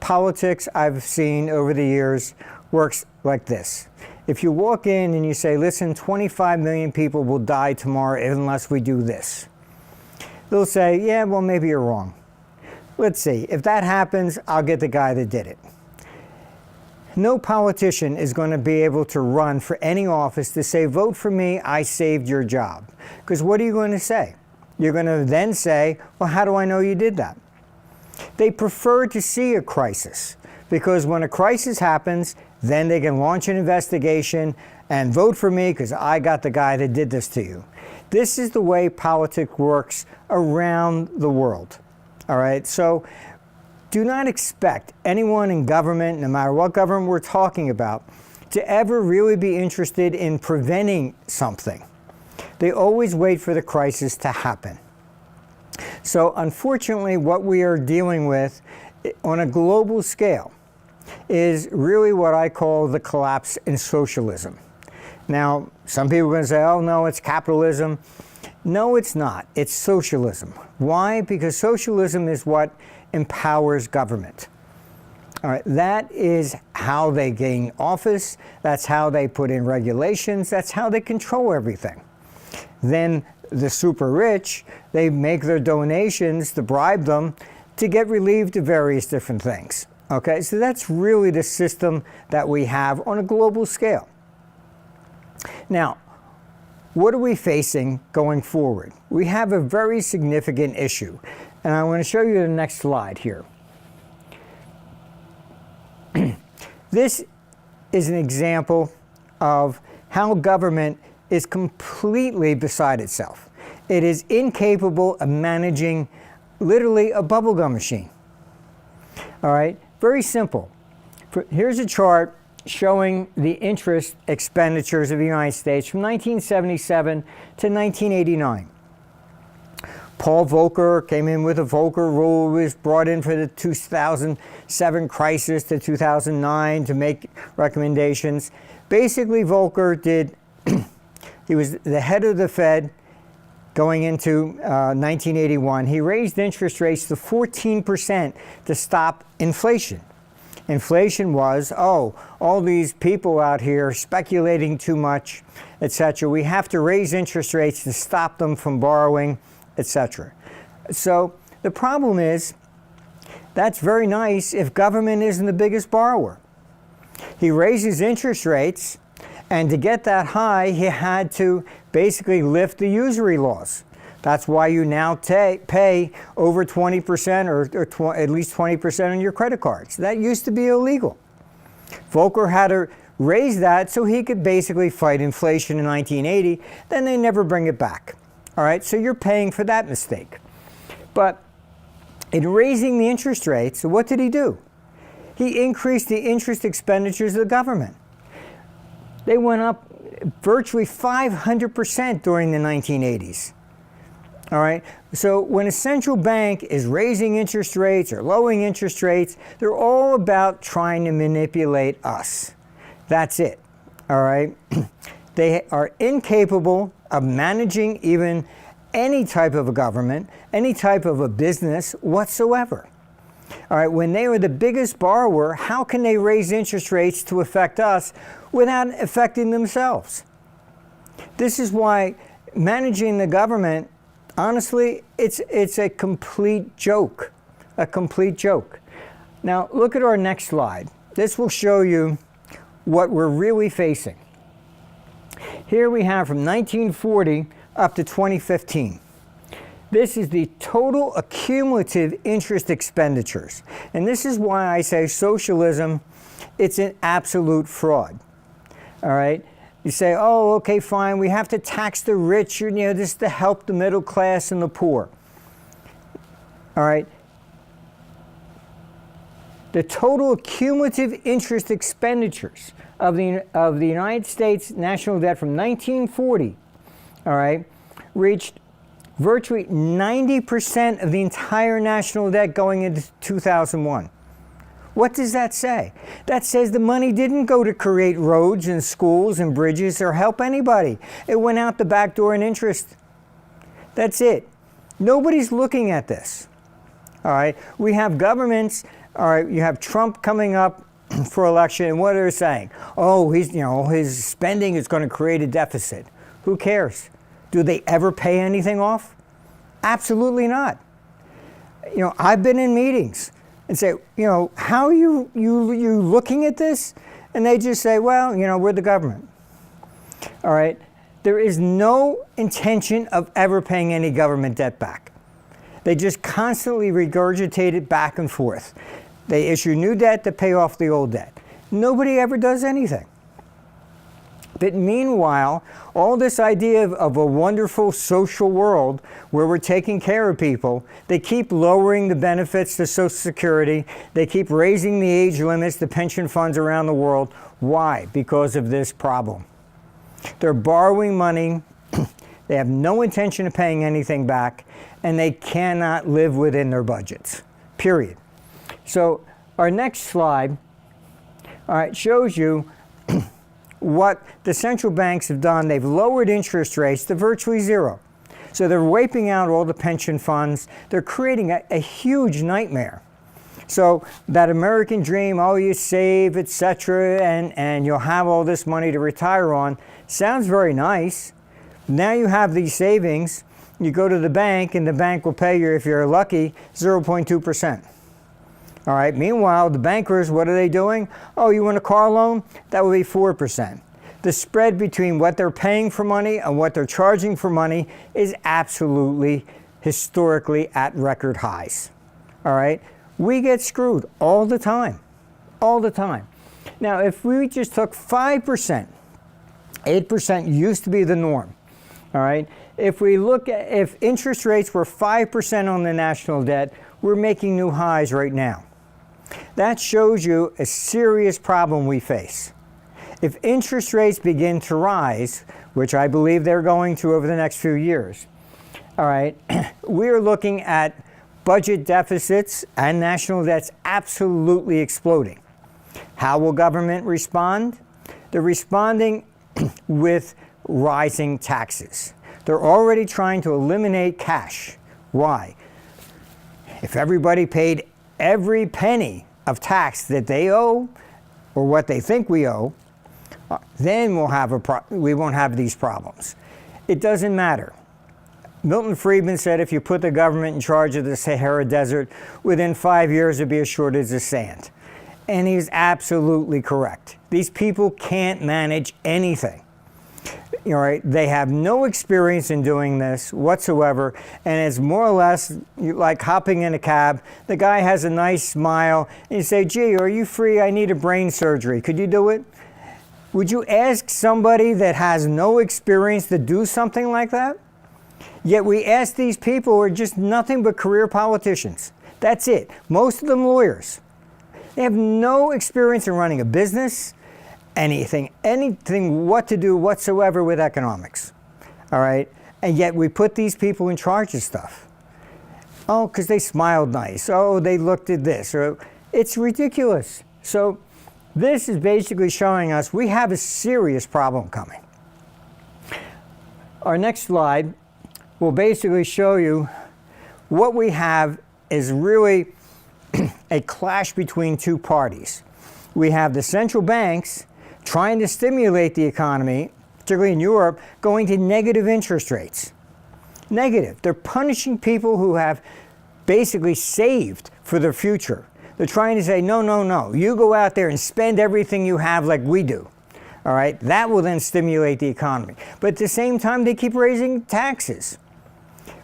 politics I've seen over the years works like this. If you walk in and you say, listen, 25 million people will die tomorrow unless we do this, they'll say, yeah, well, maybe you're wrong. Let's see. If that happens, I'll get the guy that did it. No politician is going to be able to run for any office to say, vote for me, I saved your job. Because what are you going to say? You're going to then say, well, how do I know you did that? They prefer to see a crisis, because when a crisis happens, then they can launch an investigation and vote for me because I got the guy that did this to you. This is the way politics works around the world. All right, so do not expect anyone in government, no matter what government we're talking about, to ever really be interested in preventing something. They always wait for the crisis to happen. So unfortunately, what we are dealing with on a global scale is really what I call the collapse in socialism. Now, some people are going to say, oh no, it's capitalism. No, it's not. It's socialism. Why? Because socialism is what empowers government. All right, that is how they gain office. That's how they put in regulations. That's how they control everything. Then the super rich, they make their donations to bribe them to get relieved of various different things. Okay, so that's really the system that we have on a global scale. Now, what are we facing going forward? We have a very significant issue, and I want to show you the next slide here. This is an example of how government is completely beside itself. It is incapable of managing literally a bubblegum machine. All right, very simple. Here's a chart showing the interest expenditures of the United States from 1977 to 1989. Paul Volcker came in with a Volcker rule, was brought in for the 2007 crisis to 2009 to make recommendations. Basically, Volcker did, he was the head of the Fed going into 1981. He raised interest rates to 14% to stop inflation. Inflation was, oh, all these people out here speculating too much, etc. We have to raise interest rates to stop them from borrowing, etc. So the problem is, that's very nice if government isn't the biggest borrower. He raises interest rates, and to get that high, he had to basically lift the usury laws. That's why you now pay over 20% or at least 20% on your credit cards. That used to be illegal. Volcker had to raise that so he could basically fight inflation in 1980. Then they never bring it back. All right, so you're paying for that mistake. But in raising the interest rates, what did he do? He increased the interest expenditures of the government. They went up virtually 500% during the 1980s. All right, so when a central bank is raising interest rates or lowering interest rates, they're all about trying to manipulate us. That's it. All right, they are incapable of managing even any type of a government, any type of a business whatsoever. All right, when they are the biggest borrower, how can they raise interest rates to affect us without affecting themselves? This is why managing the government, honestly, it's a complete joke, a complete joke. Now, look at our next slide. This will show you what we're really facing. Here we have from 1940 up to 2015. This is the total accumulative interest expenditures. And this is why I say socialism, it's an absolute fraud. All right? You say, oh, okay, fine, we have to tax the rich, you know, this is to help the middle class and the poor. All right? The total cumulative interest expenditures of the United States national debt from 1940, all right, reached virtually 90% of the entire national debt going into 2001. What does that say? That says the money didn't go to create roads and schools and bridges or help anybody. It went out the back door in interest. That's it. Nobody's looking at this. All right, we have governments. All right, you have Trump coming up for election, and what are they saying? Oh, his spending is going to create a deficit. Who cares? Do they ever pay anything off? Absolutely not. I've been in meetings and say, how are you looking at this? And they just say, well, we're the government. All right, there is no intention of ever paying any government debt back. They just constantly regurgitate it back and forth. They issue new debt to pay off the old debt. Nobody ever does anything. But meanwhile, all this idea of a wonderful social world where we're taking care of people, they keep lowering the benefits to Social Security. They keep raising the age limits to pension funds around the world. Why? Because of this problem. They're borrowing money. They have no intention of paying anything back, and they cannot live within their budgets, period. So our next slide, all right, shows you what the central banks have done. They've lowered interest rates to virtually zero. So they're wiping out all the pension funds. They're creating a huge nightmare. So that American dream, oh, you save, etc., and you'll have all this money to retire on, sounds very nice. Now you have these savings. You go to the bank, and the bank will pay you, if you're lucky, 0.2%. All right. Meanwhile, the bankers, what are they doing? Oh, you want a car loan? That would be 4%. The spread between what they're paying for money and what they're charging for money is absolutely, historically, at record highs. All right. We get screwed all the time. All the time. Now, if we just took 5%, 8% used to be the norm. All right. If we look at, if interest rates were 5% on the national debt, we're making new highs right now. That shows you a serious problem we face. If interest rates begin to rise, which I believe they're going to over the next few years, all right, we are looking at budget deficits and national debts absolutely exploding. How will government respond? They're responding with rising taxes. They're already trying to eliminate cash. Why? If everybody paid every penny of tax that they owe, or what they think we owe, then we won't have these problems. It doesn't matter. Milton Friedman said if you put the government in charge of the Sahara Desert, within 5 years it'd be as shortage of sand. And he's absolutely correct. These people can't manage anything. All right, they have no experience in doing this whatsoever, and it's more or less like hopping in a cab. The guy has a nice smile, and you say, gee, are you free? I need a brain surgery. Could you do it? Would you ask somebody that has no experience to do something like that? Yet we ask these people who are just nothing but career politicians. That's it. Most of them lawyers. They have no experience in running a business, anything what to do whatsoever with economics. All right? And yet we put these people in charge of stuff. Oh, because they smiled nice. Oh, they looked at this. Or, it's ridiculous. So this is basically showing us we have a serious problem coming. Our next slide will basically show you what we have is really a clash between two parties. We have the central banks trying to stimulate the economy, particularly in Europe, going to negative interest rates. Negative. They're punishing people who have basically saved for their future. They're trying to say, no, no, no. You go out there and spend everything you have like we do. All right? That will then stimulate the economy. But at the same time, they keep raising taxes.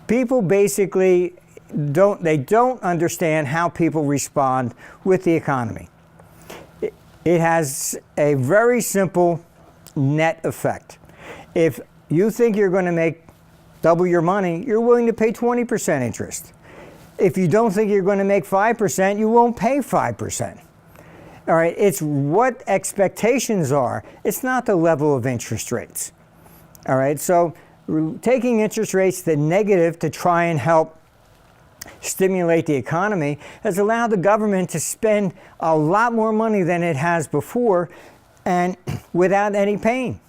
People basically don't understand how people respond with the economy. It has a very simple net effect. If you think you're going to make double your money, you're willing to pay 20% interest. If you don't think you're going to make 5%, you won't pay 5%. All right, it's what expectations are. It's not the level of interest rates. All right, so taking interest rates to negative to try and help stimulate the economy has allowed the government to spend a lot more money than it has before, and without any pain.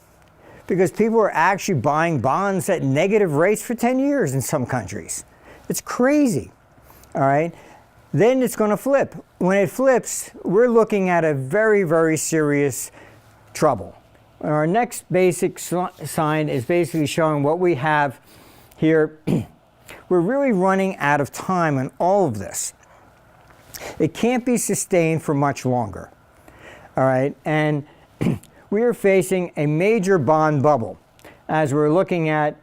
Because people are actually buying bonds at negative rates for 10 years in some countries. It's crazy. All right? then it's going to flip. When it flips, we're looking at a very, very serious trouble. Our next basic sign is basically showing what we have here. We're really running out of time on all of this. It can't be sustained for much longer. All right, and we are facing a major bond bubble as we're looking at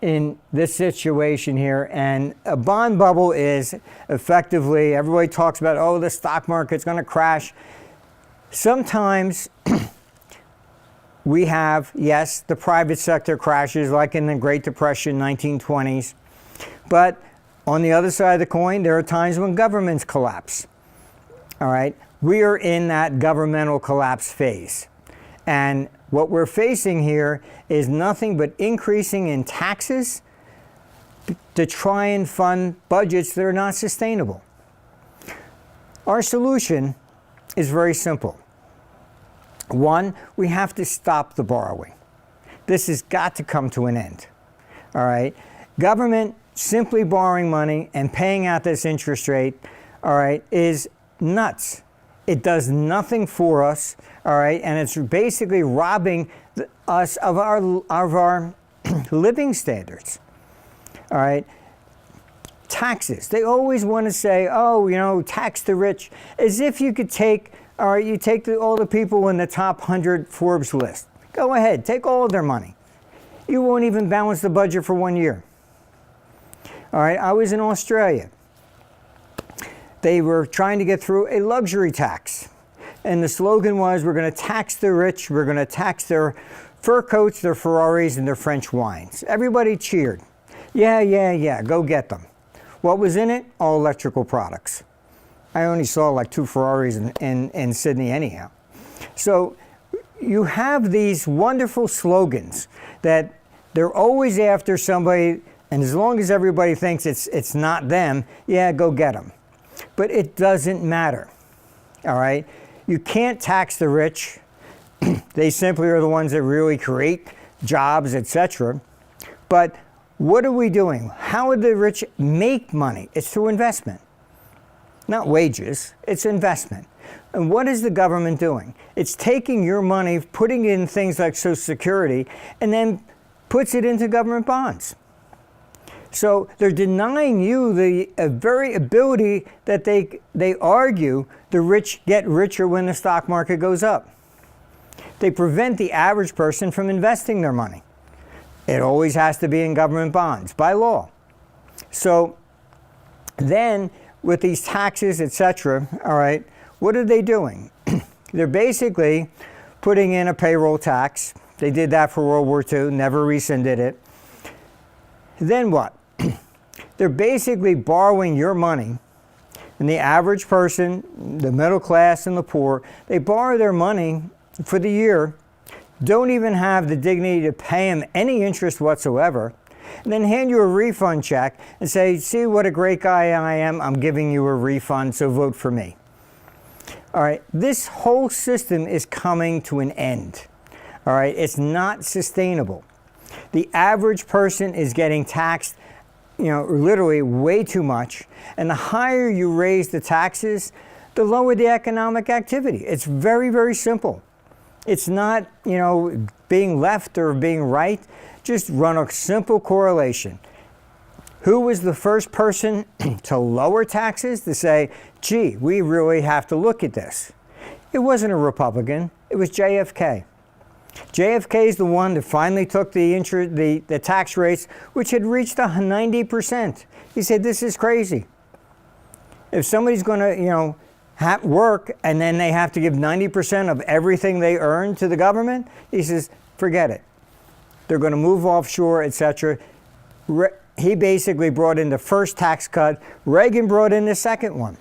in this situation here. And a bond bubble is effectively, everybody talks about, oh, the stock market's going to crash. Sometimes we have, yes, the private sector crashes like in the Great Depression, 1920s. But on the other side of the coin, there are times when governments collapse. All right, we are in that governmental collapse phase. And what we're facing here is nothing but increasing in taxes to try and fund budgets that are not sustainable. Our solution is very simple. One, we have to stop the borrowing. This has got to come to an end. All right, government simply borrowing money and paying out this interest rate, all right, is nuts. It does nothing for us, all right, and it's basically robbing us of our living standards, all right. Taxes. They always want to say, oh, you know, tax the rich, as if you could take, all right, you take all the people in the top 100 Forbes list. Go ahead, take all of their money. You won't even balance the budget for 1 year. All right, I was in Australia. They were trying to get through a luxury tax. And the slogan was, we're going to tax the rich, we're going to tax their fur coats, their Ferraris, and their French wines. Everybody cheered. Yeah, go get them. What was in it? All electrical products. I only saw like 2 Ferraris in Sydney anyhow. So you have these wonderful slogans that they're always after somebody, and as long as everybody thinks it's not them, yeah, go get them. But it doesn't matter, all right? You can't tax the rich. They simply are the ones that really create jobs, etc. But what are we doing? How would the rich make money? It's through investment. Not wages, it's investment. And what is the government doing? It's taking your money, putting it in things like Social Security, and then puts it into government bonds. So they're denying you the very ability that they argue the rich get richer when the stock market goes up. They prevent the average person from investing their money. It always has to be in government bonds by law. So then with these taxes, etc., all right, what are they doing? They're basically putting in a payroll tax. They did that for World War II, never rescinded it. Then what? They're basically borrowing your money, and the average person, the middle class and the poor, they borrow their money for the year, don't even have the dignity to pay them any interest whatsoever, and then hand you a refund check and say, see what a great guy I am, I'm giving you a refund, so vote for me. All right, this whole system is coming to an end. All right, it's not sustainable. The average person is getting taxed, you know, literally way too much, and the higher you raise the taxes, the lower the economic activity. It's very, very simple. It's not, you know, being left or being right. Just run a simple correlation. Who was the first person to lower taxes, to say, gee, we really have to look at this? It wasn't a Republican, it was JFK. JFK is the one that finally took the tax rates, which had reached 90%. He said, this is crazy. If somebody's going to, you know, work and then they have to give 90% of everything they earn to the government, he says, forget it. They're going to move offshore, etc. He basically brought in the first tax cut. Reagan brought in the second one.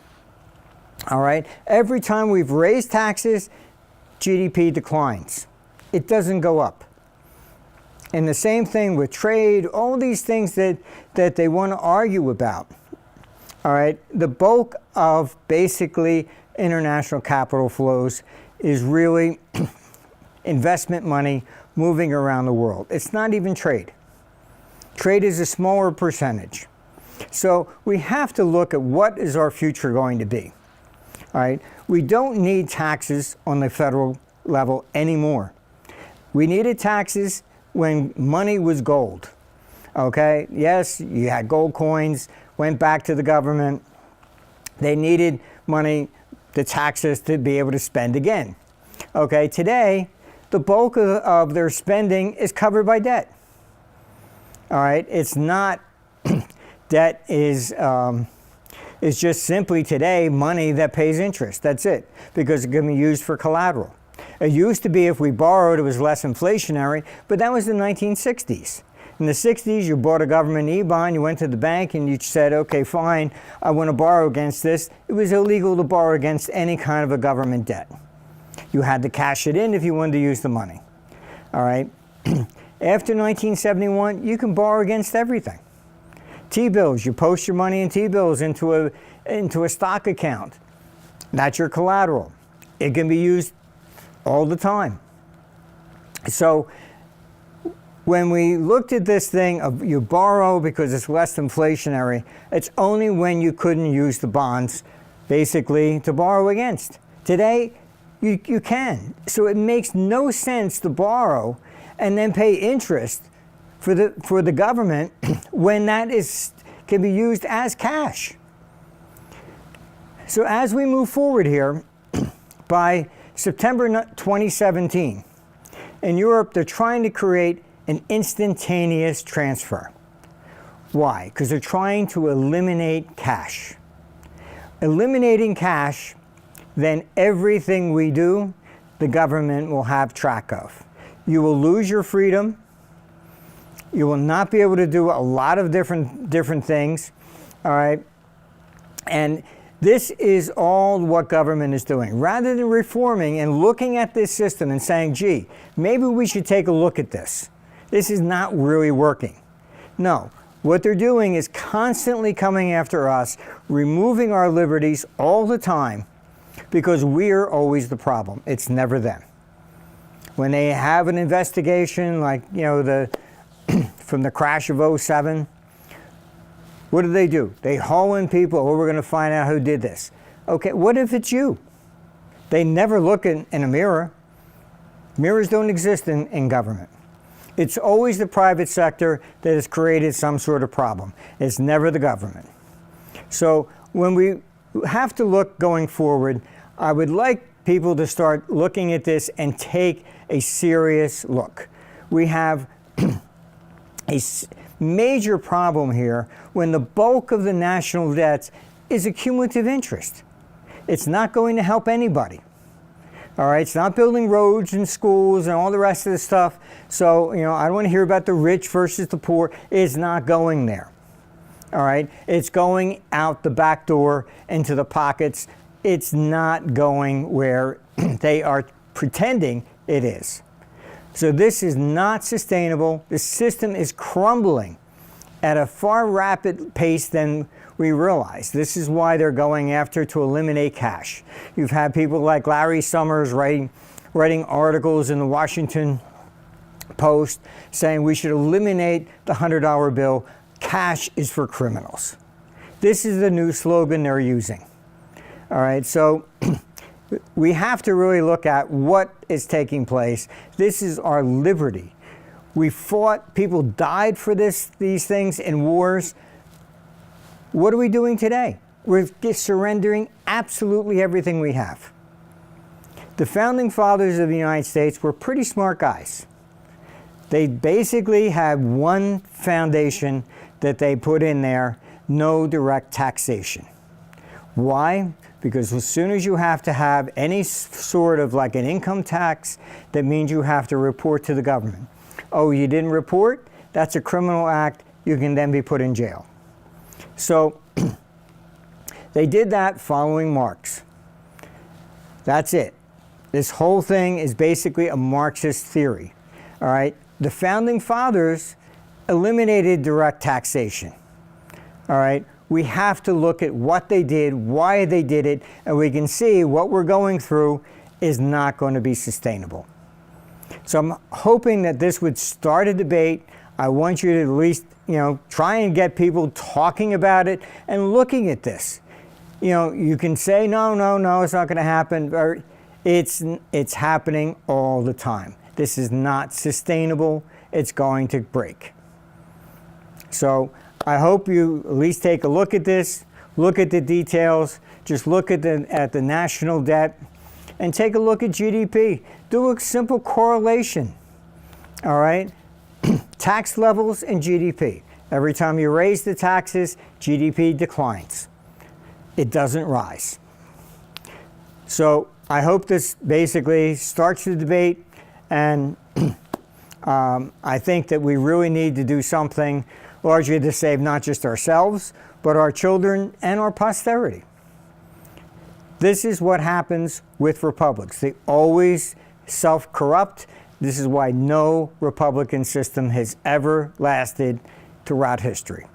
All right? Every time we've raised taxes, GDP declines. It doesn't go up. And the same thing with trade, all these things that they want to argue about. All right, the bulk of basically international capital flows is really investment money moving around the world. It's not even trade. Trade is a smaller percentage. So we have to look at what is our future going to be. All right? We don't need taxes on the federal level anymore. We needed taxes when money was gold. Okay? Yes, you had gold coins, went back to the government. They needed money, the taxes, to be able to spend again. Okay? Today, the bulk of their spending is covered by debt. All right? It's not, debt is just simply today money that pays interest. That's it, because it can be used for collateral. It used to be if we borrowed, it was less inflationary, but that was the 1960s. In the 60s, you bought a government E-bond, you went to the bank and you said, okay, fine, I want to borrow against this. It was illegal to borrow against any kind of a government debt. You had to cash it in if you wanted to use the money. All right? After 1971, you can borrow against everything. T-bills, you post your money in T-bills into a stock account. That's your collateral. It can be used all the time. So when we looked at this thing of you borrow because it's less inflationary, it's only when you couldn't use the bonds basically to borrow against. Today, you can. So it makes no sense to borrow and then pay interest for the government when that can be used as cash. So as we move forward here, by September 2017, in Europe, they're trying to create an instantaneous transfer. Why? Because they're trying to eliminate cash. Eliminating cash, then everything we do, the government will have track of. You will lose your freedom. You will not be able to do a lot of different things, all right? And this is all what government is doing. Rather than reforming and looking at this system and saying, gee, maybe we should take a look at this. This is not really working. No, what they're doing is constantly coming after us, removing our liberties all the time, because we're always the problem. It's never them. When they have an investigation like, from the crash of '07, what do? They haul in people, oh, we're going to find out who did this. Okay, what if it's you? They never look in a mirror. Mirrors don't exist in government. It's always the private sector that has created some sort of problem. It's never the government. So when we have to look going forward, I would like people to start looking at this and take a serious look. We have a major problem here when the bulk of the national debts is a cumulative interest. It's not going to help anybody. All right, it's not building roads and schools and all the rest of the stuff. So, I don't want to hear about the rich versus the poor. It's not going there. All right, it's going out the back door into the pockets. It's not going where they are pretending it is. So this is not sustainable. The system is crumbling at a far rapid pace than we realize. This is why they're going after to eliminate cash. You've had people like Larry Summers writing articles in the Washington Post saying we should eliminate the $100 bill. Cash is for criminals. This is the new slogan they're using. All right, so we have to really look at what is taking place. This is our liberty. We fought, people died for these things in wars. What are we doing today? We're surrendering absolutely everything we have. The founding fathers of the United States were pretty smart guys. They basically had one foundation that they put in there: no direct taxation. Why? Because as soon as you have to have any sort of like an income tax, that means you have to report to the government. Oh, you didn't report? That's a criminal act. You can then be put in jail. So they did that following Marx. That's it. This whole thing is basically a Marxist theory. All right? The founding fathers eliminated direct taxation. All right? We have to look at what they did, why they did it, and we can see what we're going through is not going to be sustainable. So I'm hoping that this would start a debate. I want you to at least, try and get people talking about it and looking at this. You can say, no, it's not going to happen. Or it's happening all the time. This is not sustainable. It's going to break. So I hope you at least take a look at this, look at the details, just look at the national debt, and take a look at GDP. Do a simple correlation, all right? Tax levels and GDP. Every time you raise the taxes, GDP declines. It doesn't rise. So I hope this basically starts the debate, and I think that we really need to do something largely to save not just ourselves, but our children and our posterity. This is what happens with republics. They always self-corrupt. This is why no Republican system has ever lasted throughout history.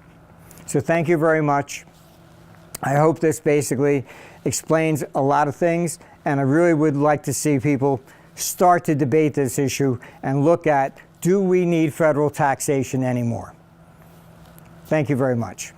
So thank you very much. I hope this basically explains a lot of things, and I really would like to see people start to debate this issue and look at, do we need federal taxation anymore? Thank you very much.